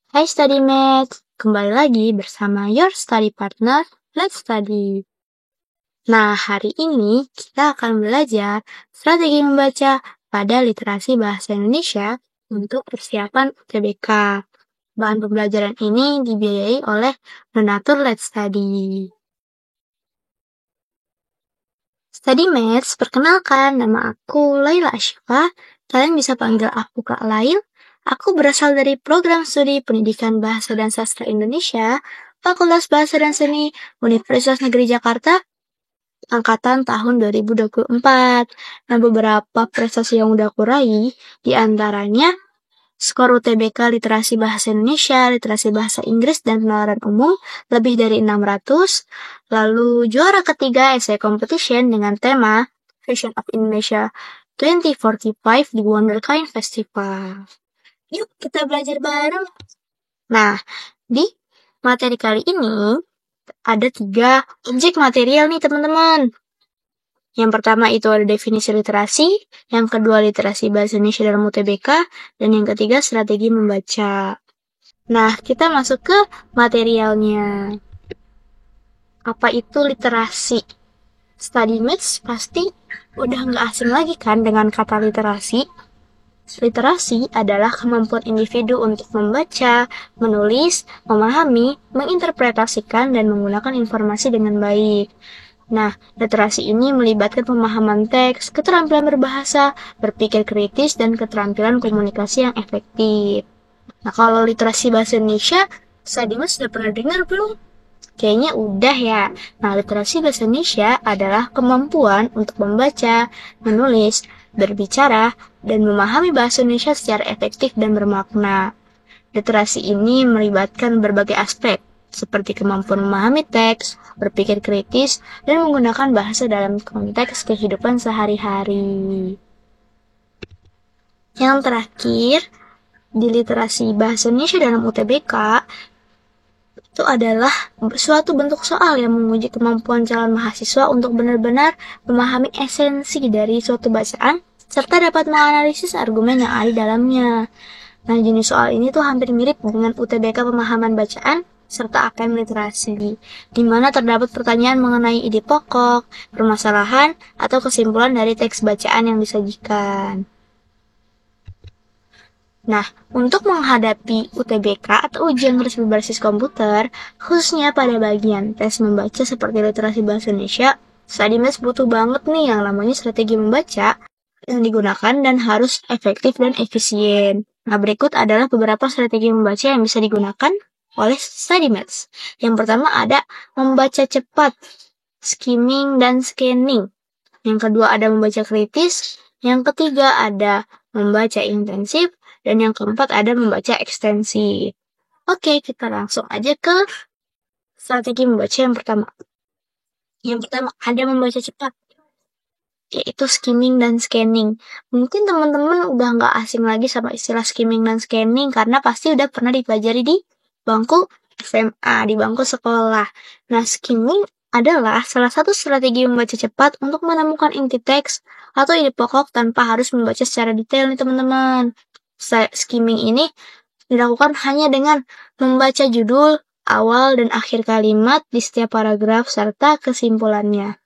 Hai Study Mates, kembali lagi bersama your study partner, Let's Study. Nah, hari ini kita akan belajar strategi membaca pada literasi bahasa Indonesia untuk persiapan UTBK. Bahan pembelajaran ini dibiayai oleh donatur Let's Study. Study Mates, perkenalkan, nama aku Laila Ashifa. Kalian bisa panggil aku Kak Lail. Aku berasal dari program studi Pendidikan Bahasa dan Sastra Indonesia, Fakultas Bahasa dan Seni, Universitas Negeri Jakarta, angkatan tahun 2024. Nah, beberapa prestasi yang udah aku raih, diantaranya skor UTBK Literasi Bahasa Indonesia, Literasi Bahasa Inggris, dan Penalaran Umum lebih dari 600. Lalu juara ketiga essay competition dengan tema Vision of Indonesia 2045 di Wonderkind Festival. Yuk kita belajar bareng. Nah, di materi kali ini ada 3 objek material nih teman-teman. Yang pertama itu ada definisi literasi, yang kedua literasi bahasa Indonesia dalam UTBK, dan yang ketiga strategi membaca. Nah, kita masuk ke materialnya. Apa itu literasi? Study Mates pasti udah nggak asing lagi kan dengan kata literasi. Literasi adalah kemampuan individu untuk membaca, menulis, memahami, menginterpretasikan, dan menggunakan informasi dengan baik. Nah, literasi ini melibatkan pemahaman teks, keterampilan berbahasa, berpikir kritis, dan keterampilan komunikasi yang efektif. Nah, kalau literasi bahasa Indonesia, Sadimas sudah pernah dengar belum? Kayaknya udah ya. Nah, literasi bahasa Indonesia adalah kemampuan untuk membaca, menulis, berbicara, dan memahami bahasa Indonesia secara efektif dan bermakna. Literasi ini melibatkan berbagai aspek, seperti kemampuan memahami teks, berpikir kritis, dan menggunakan bahasa dalam konteks kehidupan sehari-hari. Yang terakhir, di literasi bahasa Indonesia dalam UTBK, itu adalah suatu bentuk soal yang menguji kemampuan calon mahasiswa untuk benar-benar memahami esensi dari suatu bacaan, serta dapat menganalisis argumen yang ada di dalamnya. Nah, jenis soal ini tuh hampir mirip dengan UTBK pemahaman bacaan serta AKM literasi, di mana terdapat pertanyaan mengenai ide pokok, permasalahan, atau kesimpulan dari teks bacaan yang disajikan. Nah, untuk menghadapi UTBK atau ujian tulis berbasis komputer, khususnya pada bagian tes membaca seperti literasi bahasa Indonesia, Study Mates butuh banget nih yang namanya strategi membaca yang digunakan dan harus efektif dan efisien. Nah, berikut adalah beberapa strategi membaca yang bisa digunakan oleh Study Mates. Yang pertama ada membaca cepat, skimming dan scanning. Yang kedua ada membaca kritis. Yang ketiga ada membaca intensif. Dan yang keempat ada membaca ekstensi. Oke, kita langsung aja ke strategi membaca yang pertama. Yang pertama ada membaca cepat, yaitu skimming dan scanning. Mungkin teman-teman udah nggak asing lagi sama istilah skimming dan scanning karena pasti udah pernah dipelajari di bangku SMA, di bangku sekolah. Nah, skimming adalah salah satu strategi membaca cepat untuk menemukan inti teks atau ide pokok tanpa harus membaca secara detail nih teman-teman. Skimming ini dilakukan hanya dengan membaca judul, awal, dan akhir kalimat di setiap paragraf serta kesimpulannya.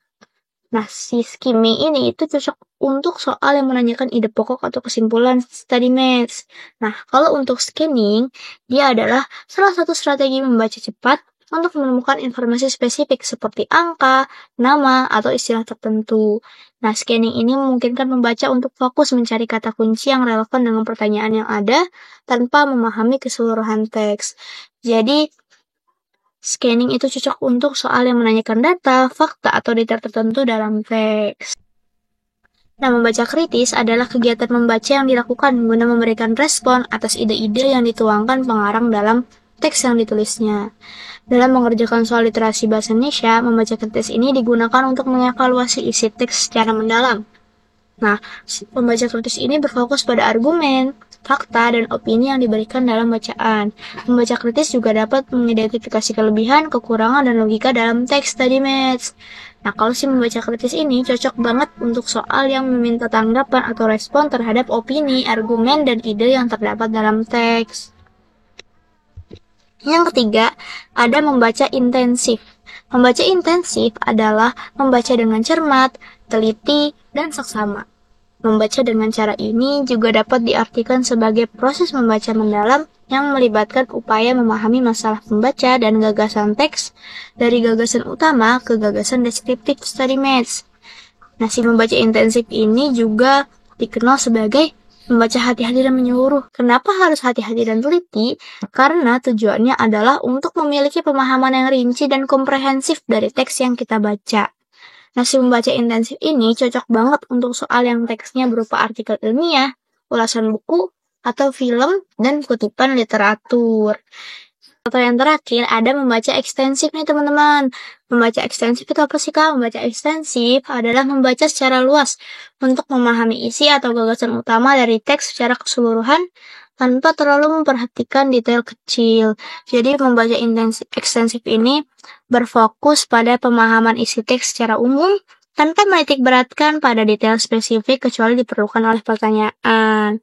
Nah, si skimming ini itu cocok untuk soal yang menanyakan ide pokok atau kesimpulan Study Mates. Nah, kalau untuk scanning, dia adalah salah satu strategi membaca cepat untuk menemukan informasi spesifik seperti angka, nama, atau istilah tertentu. Nah, scanning ini memungkinkan membaca untuk fokus mencari kata kunci yang relevan dengan pertanyaan yang ada tanpa memahami keseluruhan teks. Jadi, scanning itu cocok untuk soal yang menanyakan data, fakta, atau detail tertentu dalam teks. Nah, membaca kritis adalah kegiatan membaca yang dilakukan guna memberikan respon atas ide-ide yang dituangkan pengarang dalam teks yang ditulisnya. Dalam mengerjakan soal literasi bahasa Indonesia, membaca kritis ini digunakan untuk mengevaluasi isi teks secara mendalam. Nah, membaca kritis ini berfokus pada argumen, fakta, dan opini yang diberikan dalam bacaan. Membaca kritis juga dapat mengidentifikasi kelebihan, kekurangan, dan logika dalam teks Study Mates. Nah, kalau si membaca kritis ini cocok banget untuk soal yang meminta tanggapan atau respon terhadap opini, argumen, dan ide yang terdapat dalam teks. Yang ketiga, ada membaca intensif. Membaca intensif adalah membaca dengan cermat, teliti, dan seksama. Membaca dengan cara ini juga dapat diartikan sebagai proses membaca mendalam yang melibatkan upaya memahami masalah pembaca dan gagasan teks dari gagasan utama ke gagasan deskriptif study maths. Nah, si membaca intensif ini juga dikenal sebagai membaca hati-hati dan menyeluruh. Kenapa harus hati-hati dan teliti? Karena tujuannya adalah untuk memiliki pemahaman yang rinci dan komprehensif dari teks yang kita baca. Nah, si membaca intensif ini cocok banget untuk soal yang teksnya berupa artikel ilmiah, ulasan buku, atau film, dan kutipan literatur. Atau yang terakhir, ada membaca ekstensif nih teman-teman. Membaca ekstensif itu apa sih Kak? Membaca ekstensif adalah membaca secara luas untuk memahami isi atau gagasan utama dari teks secara keseluruhan tanpa terlalu memperhatikan detail kecil. Jadi membaca ekstensif ini berfokus pada pemahaman isi teks secara umum tanpa menitik beratkan pada detail spesifik kecuali diperlukan oleh pertanyaan.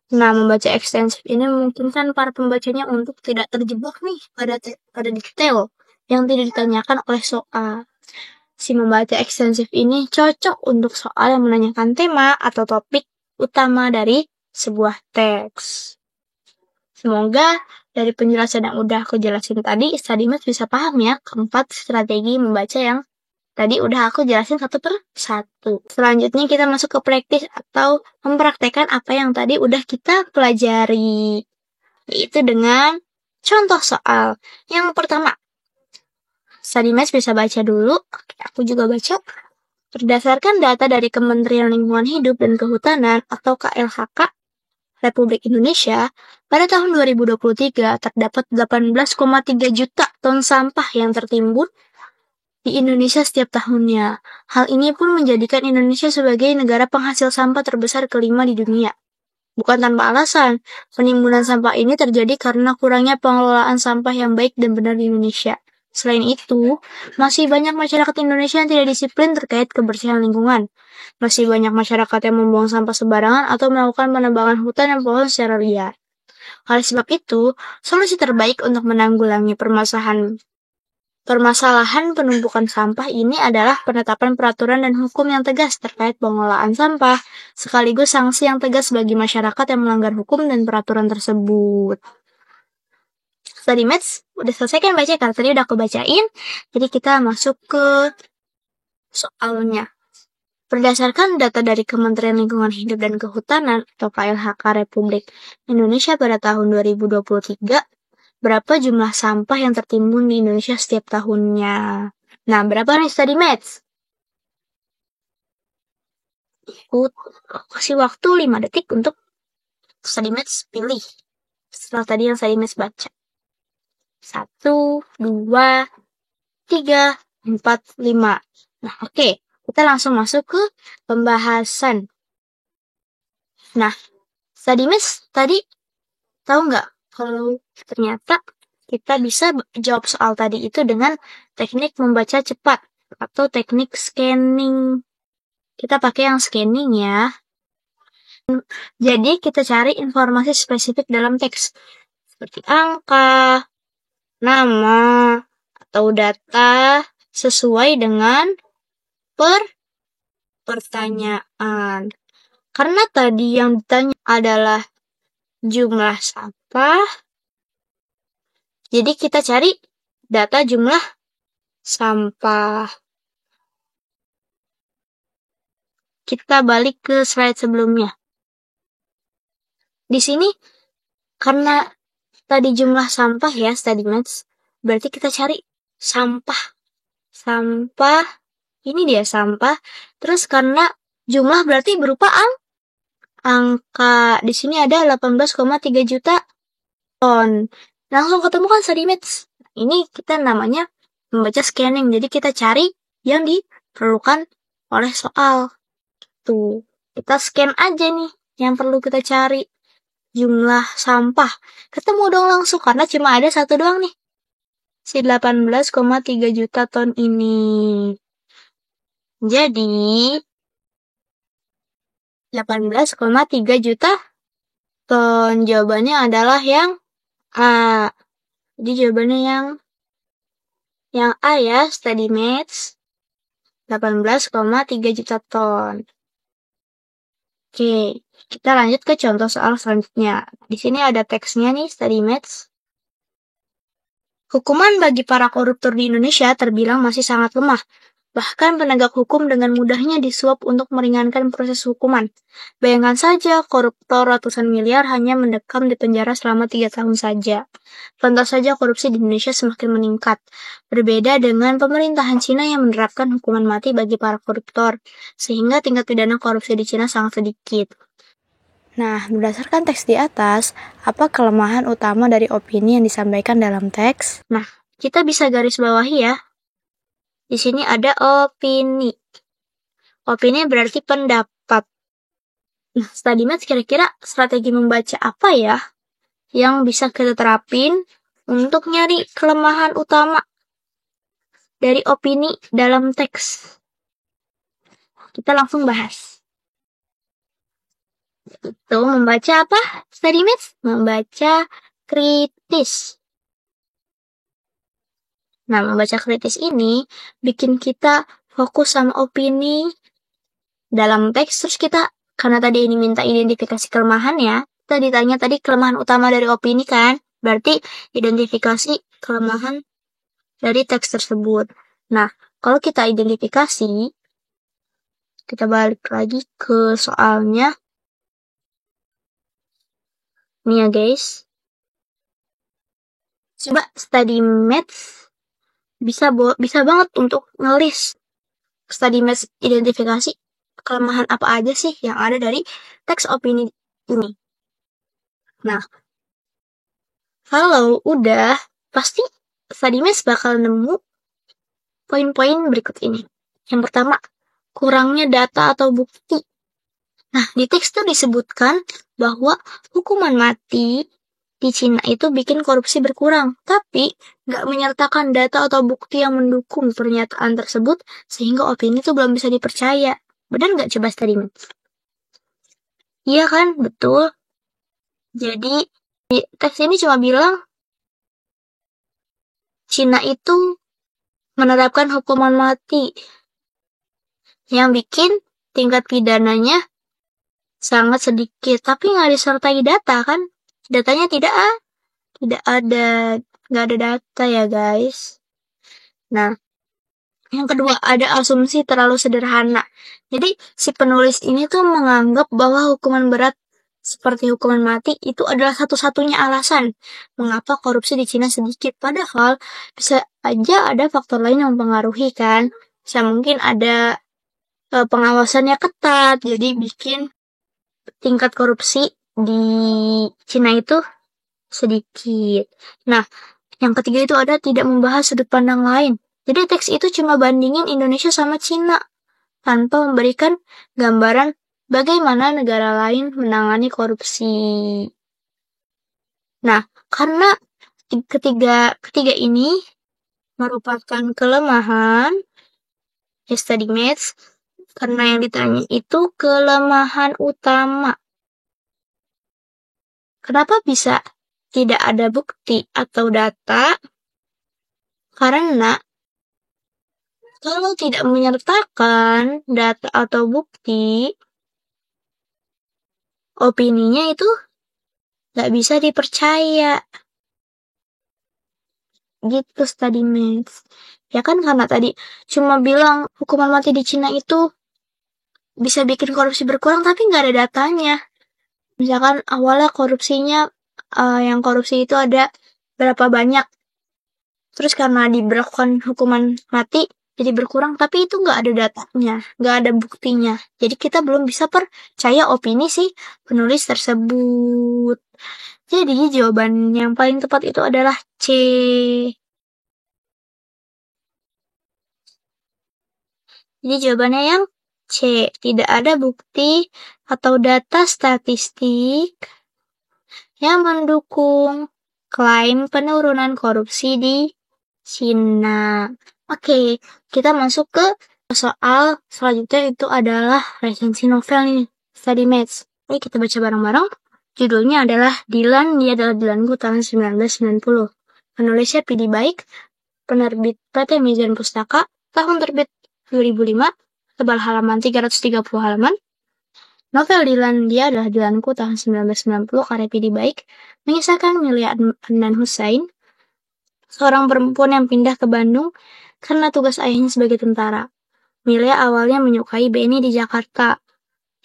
Nah, membaca ekstensif ini memungkinkan para pembacanya untuk tidak terjebak nih pada detail yang tidak ditanyakan oleh soal. Si membaca ekstensif ini cocok untuk soal yang menanyakan tema atau topik utama dari sebuah teks. Semoga dari penjelasan yang udah aku jelasin tadi, StudyMath bisa paham ya keempat strategi membaca yang tadi udah aku jelasin satu per satu. Selanjutnya kita masuk ke praktis atau mempraktekkan apa yang tadi udah kita pelajari. Yaitu dengan contoh soal. Yang pertama, StudyMath bisa baca dulu. Oke, aku juga baca. Berdasarkan data dari Kementerian Lingkungan Hidup dan Kehutanan atau KLHK Republik Indonesia, pada tahun 2023 terdapat 18,3 juta ton sampah yang tertimbun di Indonesia setiap tahunnya. Hal ini pun menjadikan Indonesia sebagai negara penghasil sampah terbesar kelima di dunia. Bukan tanpa alasan, penimbunan sampah ini terjadi karena kurangnya pengelolaan sampah yang baik dan benar di Indonesia. Selain itu, masih banyak masyarakat Indonesia yang tidak disiplin terkait kebersihan lingkungan. Masih banyak masyarakat yang membuang sampah sembarangan atau melakukan penebangan hutan dan pohon secara liar. Oleh sebab itu, solusi terbaik untuk menanggulangi permasalahan penumpukan sampah ini adalah penetapan peraturan dan hukum yang tegas terkait pengelolaan sampah, sekaligus sanksi yang tegas bagi masyarakat yang melanggar hukum dan peraturan tersebut. StudyMath udah selesai kan baca? Karena tadi udah aku bacain, jadi kita masuk ke soalnya. Berdasarkan data dari Kementerian Lingkungan Hidup dan Kehutanan atau KLHK Republik Indonesia pada tahun 2023, berapa jumlah sampah yang tertimbun di Indonesia setiap tahunnya. Nah, berapa nih StudyMath? Aku kasih waktu 5 detik untuk StudyMath pilih. Setelah tadi yang StudyMath baca. 1, 2, 3, 4, 5. Nah, oke. Kita langsung masuk ke pembahasan. Nah, StudyMath tadi tahu nggak kalau ternyata kita bisa jawab soal tadi itu dengan teknik membaca cepat atau teknik scanning. Kita pakai yang scanning ya. Jadi kita cari informasi spesifik dalam teks seperti angka, nama, atau data sesuai dengan pertanyaan. Karena tadi yang ditanya adalah jumlah sampah, jadi kita cari data jumlah sampah. Kita balik ke slide sebelumnya. Di sini, karena tadi jumlah sampah ya, StudyMath, berarti kita cari sampah. Sampah, ini dia sampah. Terus karena jumlah berarti berupa angka. Di sini ada 18,3 juta ton. Langsung ketemu kan StudyMath. Ini kita namanya membaca scanning. Jadi kita cari yang diperlukan oleh soal. Tuh, kita scan aja nih yang perlu kita cari. Jumlah sampah. Ketemu dong langsung karena cuma ada satu doang nih. Si 18,3 juta ton ini. Jadi 18,3 juta ton. Jawabannya adalah yang A. Jadi jawabannya yang A ya, study maths 18,3 juta ton. Oke, kita lanjut ke contoh soal selanjutnya. Di sini ada teksnya nih, study maths. Hukuman bagi para koruptor di Indonesia terbilang masih sangat lemah. Bahkan penegak hukum dengan mudahnya disuap untuk meringankan proses hukuman. Bayangkan saja, koruptor ratusan miliar hanya mendekam di penjara selama 3 tahun saja. Tentu saja korupsi di Indonesia semakin meningkat. Berbeda dengan pemerintahan Cina yang menerapkan hukuman mati bagi para koruptor, sehingga tingkat pidana korupsi di Cina sangat sedikit. Nah, berdasarkan teks di atas, apa kelemahan utama dari opini yang disampaikan dalam teks? Nah, kita bisa garis bawahi ya. Di sini ada opini. Opini berarti pendapat. Nah, study maths kira-kira strategi membaca apa ya yang bisa kita terapin untuk nyari kelemahan utama dari opini dalam teks? Kita langsung bahas. Itu membaca apa? Study maths? Membaca kritis. Nah, membaca kritis ini bikin kita fokus sama opini dalam teks. Terus kita, karena tadi ini minta identifikasi kelemahan ya, kita ditanya tadi kelemahan utama dari opini kan, berarti identifikasi kelemahan dari teks tersebut. Nah, kalau kita identifikasi, kita balik lagi ke soalnya. Nih ya guys, coba study maths bisa banget untuk ngelis study maths identifikasi kelemahan apa aja sih yang ada dari teks opini ini. Nah, kalau udah, pasti study maths bakal nemu poin-poin berikut ini. Yang pertama, kurangnya data atau bukti. Nah, di teks itu disebutkan bahwa hukuman mati di Cina itu bikin korupsi berkurang, tapi nggak menyertakan data atau bukti yang mendukung pernyataan tersebut, sehingga opini itu belum bisa dipercaya. Benar nggak coba study maths? Iya kan? Betul. Jadi, di teks ini cuma bilang Cina itu menerapkan hukuman mati yang bikin tingkat pidananya sangat sedikit, tapi nggak disertai data kan? Datanya tidak ada, nggak ada data ya guys. Nah, yang kedua ada asumsi terlalu sederhana. Jadi si penulis ini tuh menganggap bahwa hukuman berat seperti hukuman mati itu adalah satu-satunya alasan mengapa korupsi di Cina sedikit. Padahal bisa aja ada faktor lain yang mempengaruhi kan. Bisa mungkin ada pengawasannya ketat, jadi bikin tingkat korupsi di Cina itu sedikit. Nah, yang ketiga itu ada tidak membahas sudut pandang lain. Jadi teks itu cuma bandingin Indonesia sama Cina tanpa memberikan gambaran bagaimana negara lain menangani korupsi. Nah, karena ketiga ini merupakan kelemahan study maths, karena yang ditanya itu kelemahan utama. Kenapa bisa tidak ada bukti atau data? Karena kalau tidak menyertakan data atau bukti, opininya itu nggak bisa dipercaya. Gitu study maths. Ya kan karena tadi cuma bilang hukuman mati di Cina itu bisa bikin korupsi berkurang, tapi nggak ada datanya. Misalkan awalnya korupsinya, yang korupsi itu ada berapa banyak. Terus karena diberlakukan hukuman mati, jadi berkurang, tapi itu nggak ada datanya, nggak ada buktinya. Jadi kita belum bisa percaya opini si penulis tersebut. Jadi jawaban yang paling tepat itu adalah C. Jadi jawabannya yang C. Tidak ada bukti atau data statistik yang mendukung klaim penurunan korupsi di Cina. Oke, kita masuk ke soal selanjutnya, itu adalah resensi novel nih, study maths. Ayo kita baca bareng-bareng. Judulnya adalah Dilan, dia adalah Dilanku tahun 1990. Penulisnya Pidi Baik, penerbit PT Mizan Pustaka, tahun terbit 2005, tebal halaman 330 halaman. Novel Dilandia adalah Dilanku tahun 1990 karya Pidi Baik, mengisahkan Milea Adnan Hussein, seorang perempuan yang pindah ke Bandung karena tugas ayahnya sebagai tentara. Milea awalnya menyukai Benny di Jakarta,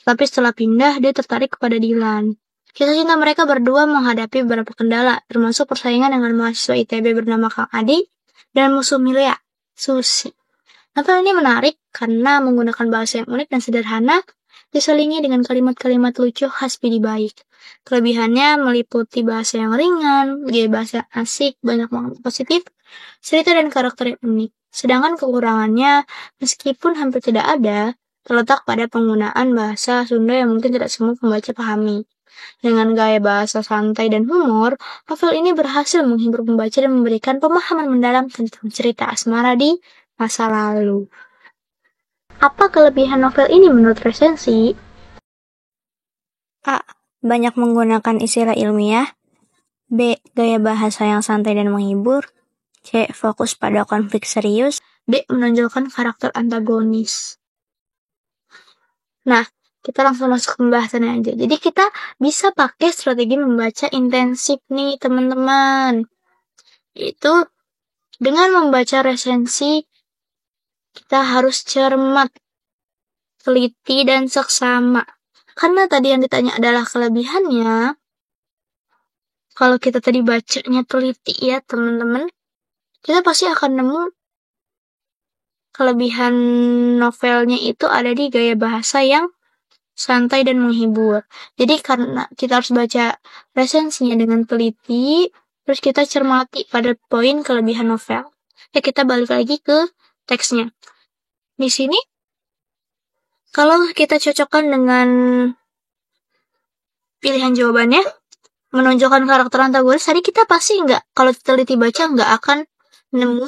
tapi setelah pindah dia tertarik kepada Dilan. Kisah cinta mereka berdua menghadapi beberapa kendala, termasuk persaingan dengan mahasiswa ITB bernama Kang Adi dan musuh Milea, Susi. Novel ini menarik karena menggunakan bahasa yang unik dan sederhana, diselingi dengan kalimat-kalimat lucu khas Pidi Baik. Kelebihannya meliputi bahasa yang ringan, gaya bahasa asik, banyak makna positif, cerita dan karakter yang unik. Sedangkan kekurangannya, meskipun hampir tidak ada, terletak pada penggunaan bahasa Sunda yang mungkin tidak semua pembaca pahami. Dengan gaya bahasa santai dan humor, novel ini berhasil menghibur pembaca dan memberikan pemahaman mendalam tentang cerita asmara di masa lalu. Apa kelebihan novel ini menurut resensi? A. Banyak menggunakan istilah ilmiah. B. Gaya bahasa yang santai dan menghibur. C. Fokus pada konflik serius. D. Menonjolkan karakter antagonis. Nah, kita langsung masuk ke pembahasannya aja. Jadi kita bisa pakai strategi membaca intensif nih teman-teman. Itu dengan membaca resensi, kita harus cermat, teliti, dan seksama. Karena tadi yang ditanya adalah kelebihannya. Kalau kita tadi bacanya teliti ya teman-teman, kita pasti akan nemu kelebihan novelnya itu ada di gaya bahasa yang santai dan menghibur. Jadi karena kita harus baca resensinya dengan teliti, terus kita cermati pada poin kelebihan novel. Ya kita balik lagi ke teksnya. Di sini, kalau kita cocokkan dengan pilihan jawabannya, menonjolkan karakter antagonis, tadi kita pasti kalau teliti baca nggak akan nemu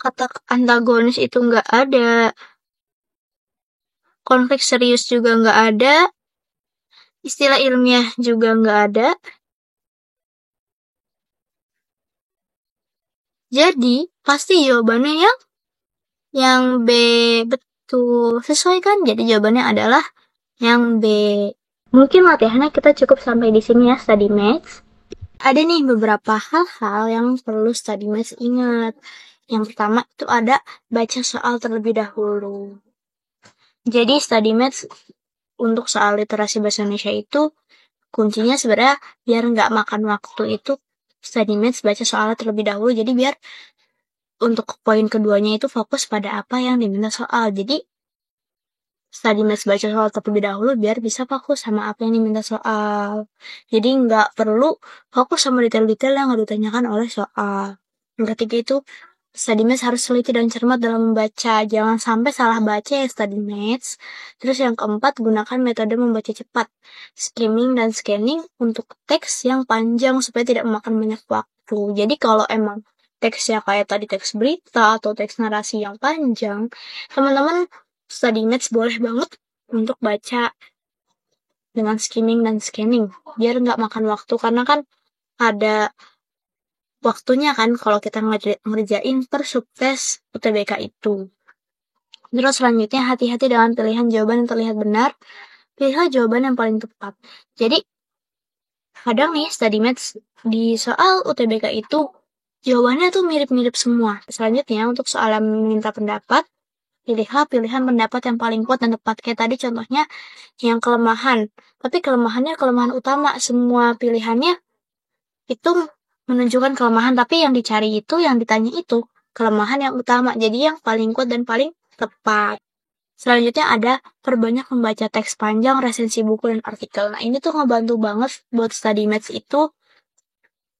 kata antagonis itu nggak ada. Konflik serius juga nggak ada. Istilah ilmiah juga nggak ada. Jadi, pasti jawabannya yang B. Betul. Sesuai kan? Jadi jawabannya adalah yang B. Mungkin latihannya kita cukup sampai di sini ya, study maths. Ada nih beberapa hal-hal yang perlu study maths ingat. Yang pertama itu ada baca soal terlebih dahulu. Jadi study maths untuk soal literasi bahasa Indonesia itu kuncinya sebenarnya biar nggak makan waktu itu study maths baca soalnya terlebih dahulu. Jadi biar untuk poin keduanya itu fokus pada apa yang diminta soal. Jadi study maths baca soal terlebih dahulu biar bisa fokus sama apa yang diminta soal. Jadi nggak perlu fokus sama detail-detail yang nggak ditanyakan oleh soal. Yang ketiga itu study maths harus teliti dan cermat dalam membaca. Jangan sampai salah baca ya study maths. Terus yang keempat, gunakan metode membaca cepat. Skimming dan scanning untuk teks yang panjang supaya tidak memakan banyak waktu. Jadi kalau emang teksnya kayak tadi teks berita atau teks narasi yang panjang, teman-teman study maths boleh banget untuk baca dengan skimming dan scanning. Biar nggak makan waktu. Karena kan ada waktunya kan kalau kita ngerjain per subtes UTBK itu. Terus selanjutnya hati-hati dengan pilihan jawaban yang terlihat benar. Pilihlah jawaban yang paling tepat. Jadi kadang nih study maths di soal UTBK itu jawabannya tuh mirip-mirip semua. Selanjutnya untuk soal yang meminta pendapat, pilihlah pilihan pendapat yang paling kuat dan tepat. Kayak tadi contohnya yang kelemahan. Tapi kelemahannya kelemahan utama. Semua pilihannya itu menunjukkan kelemahan, tapi yang dicari itu, yang ditanya itu kelemahan yang utama, jadi yang paling kuat dan paling tepat. Selanjutnya ada perbanyak membaca teks panjang, resensi buku, dan artikel. Nah ini tuh ngebantu banget buat study maths itu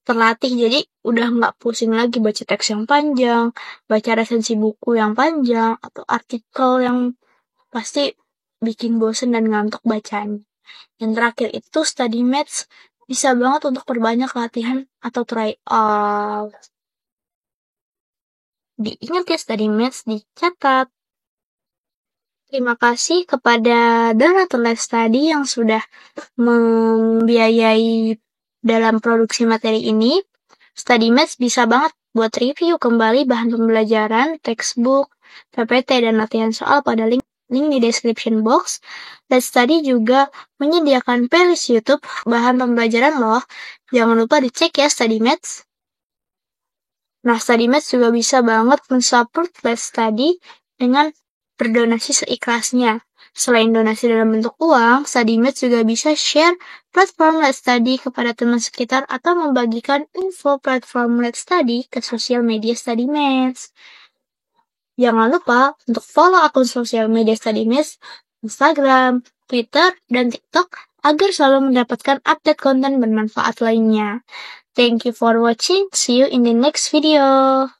terlatih, jadi udah nggak pusing lagi baca teks yang panjang, baca resensi buku yang panjang, atau artikel yang pasti bikin bosen dan ngantuk bacanya. Yang terakhir itu study maths bisa banget untuk perbanyak latihan atau try out. Diingat ya study maths, dicatat. Terima kasih kepada Donatur Life Study yang sudah membiayai dalam produksi materi ini. StudyMates bisa banget buat review kembali bahan pembelajaran, textbook, PPT, dan latihan soal pada link di description box. Let's Study juga menyediakan playlist YouTube bahan pembelajaran loh. Jangan lupa dicek ya StudyMates. Nah, StudyMates juga bisa banget mensupport Let's Study dengan berdonasi seikhlasnya. Selain donasi dalam bentuk uang, StudyMates juga bisa share platform Let's Study kepada teman sekitar atau membagikan info platform Let's Study ke sosial media StudyMates. Jangan lupa untuk follow akun sosial media StudyMates, Instagram, Twitter, dan TikTok agar selalu mendapatkan update konten bermanfaat lainnya. Thank you for watching. See you in the next video.